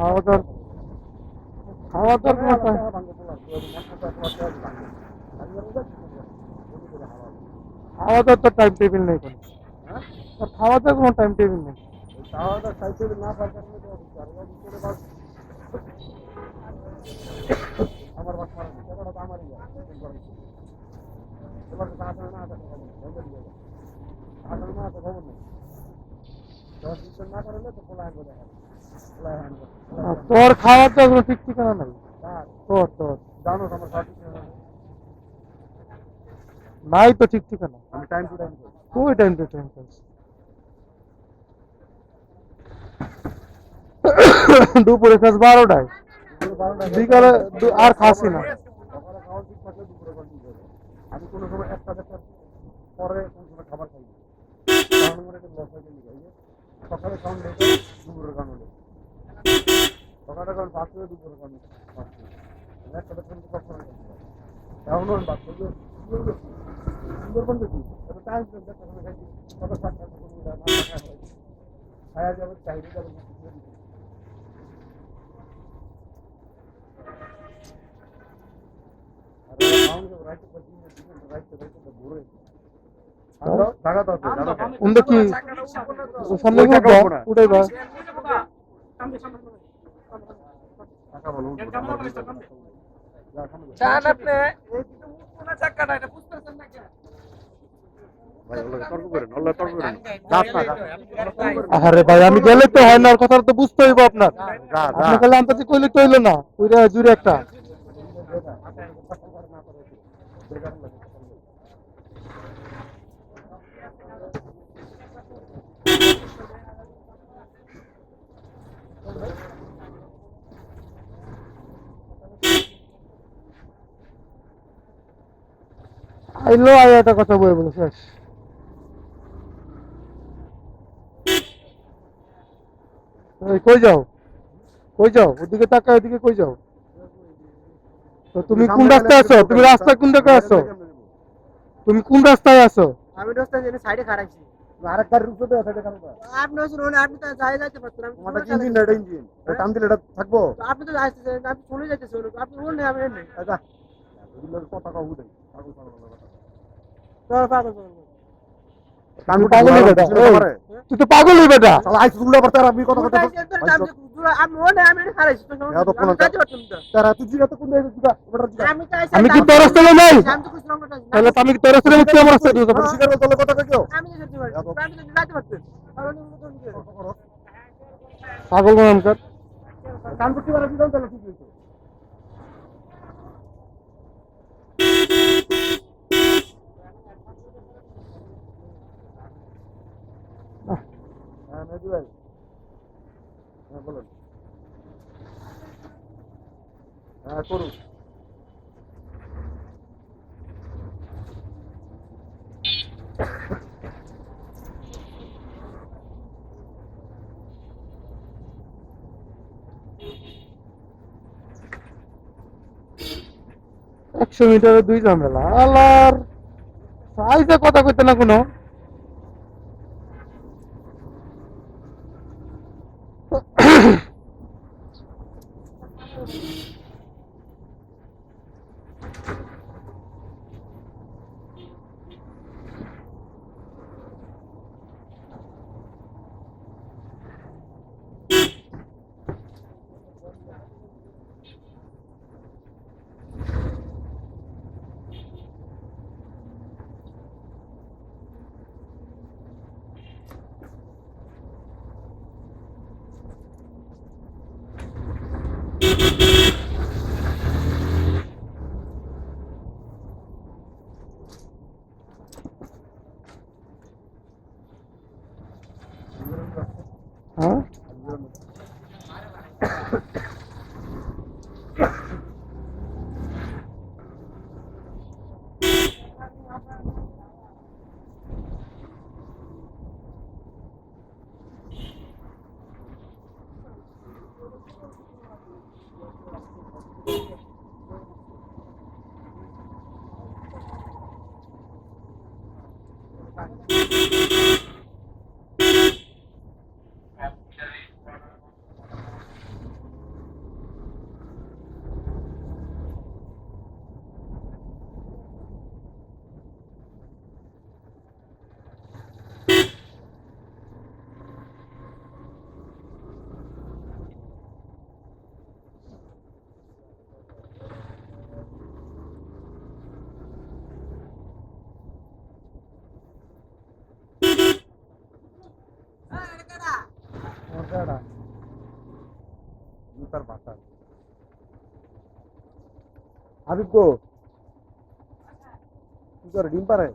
খাওয়া দাওয়ার খাওয়া দাওয়ার কোনো খাওয়া দাওয়ার তো টাইম টেবিল নেই কোনো। খাওয়া দাওয়ার কোনো টাইম টেবিল নেই। খাওয়া দাওয়ার টাইম টেবিল না থাকার কারণে আমার বাস মারা টাকাটা তো আমারই যায় এবার তো আসলে না আসা খবর নেই আসলে না আসা খবর নেই 10 না করলে তো খোলা আনবো দেখা তোর খাওয়ার তো কোনো ঠিক ঠিকানা নাই তোর তোর জানো আমার সব ঠিক ঠিকানা নাই তো ঠিক ঠিকানা আমি টাইম টু টাইম কই টাইম টু টাইম দুপুরে খাস 12টায় বিকালে আর খাসি না সকালে খাওয়া ঠিক থাকলে দুপুরে খাওয়া ঠিক হবে আমি কোনো সময় একটা দেখার পরে কোনো সময় খাবার খাই না কারণ আমার একটা লস হয়ে যায় সকালে খাওয়ান লেটে দুপুরে খাওয়ানো লেট সকালে খাওয়ান ফার্স্ট হয়ে দুপুরে খাওয়ানো ফার্স্ট একটা দেখার মতো কখনো এমন বাদ করলে সুন্দরবন দেখি তবে টাইম দেখা খাইছি সকাল 7টা খাওয়া যাবে চাইলে যাবে আরে ভাই আমি গেলে তো হয় না কথা তো বুঝতে হইব আপনার আপনি খালি আনতে কইলে তো হইলো না পুরা জুড়ে একটা আইলো আয় একটা কথা বলে বলে শেষ কই যাও ওদিকে তাকা ওদিকে কই যাও তো তুমি কোন রাস্তায় আছো তুমি রাস্তা কোন দিকে আছো তুমি কোন রাস্তায় আছো আমি রাস্তায় যেন সাইডে খাড়াইছি আরেক গাড়ির উপরে তো সাইডে খাড়াইবা আপনি শুনুন আপনি তো যাই যাইতে পারছেন আমি তোমার ইঞ্জিন রেড ইঞ্জিন এটা টান দিলে এটা থাকবো আপনি তো যাইতেছেন আপনি চলে যাইতেছেন আপনি ওন নেই আমি নেই আচ্ছা এগুলো কথা কও দেন পাগল পাগল আমি পাগল হই বেটা তুই তো পাগল হই বেটা শালা আইস গুলো আবার তার আমি কথা কথা আমি ওনে আমি খারাইছি তো তারা তুই জিরা তো কোন দিকে জিরা আমি কি তোর রাস্তায় নাই তাহলে আমি কি তোর রাস্তায় মুক্তি আমার রাস্তায় দিও শিকার করে কথা কইও আমি যেতে পারি আমি তো যাইতে পারতেন পাগল মন কর কানপুটি বারে দিও তাহলে ঠিক হইতো হ্যাঁ মেজু ভাই হ্যাঁ বলুন হ্যাঁ করুন একশো মিটারে 2 ঝামেলা আল্লাহর সাইজে কথা কইতে না কোনো হ্যাঁ তার বাসা। হাবিব গো, কি করে ডিম পারে?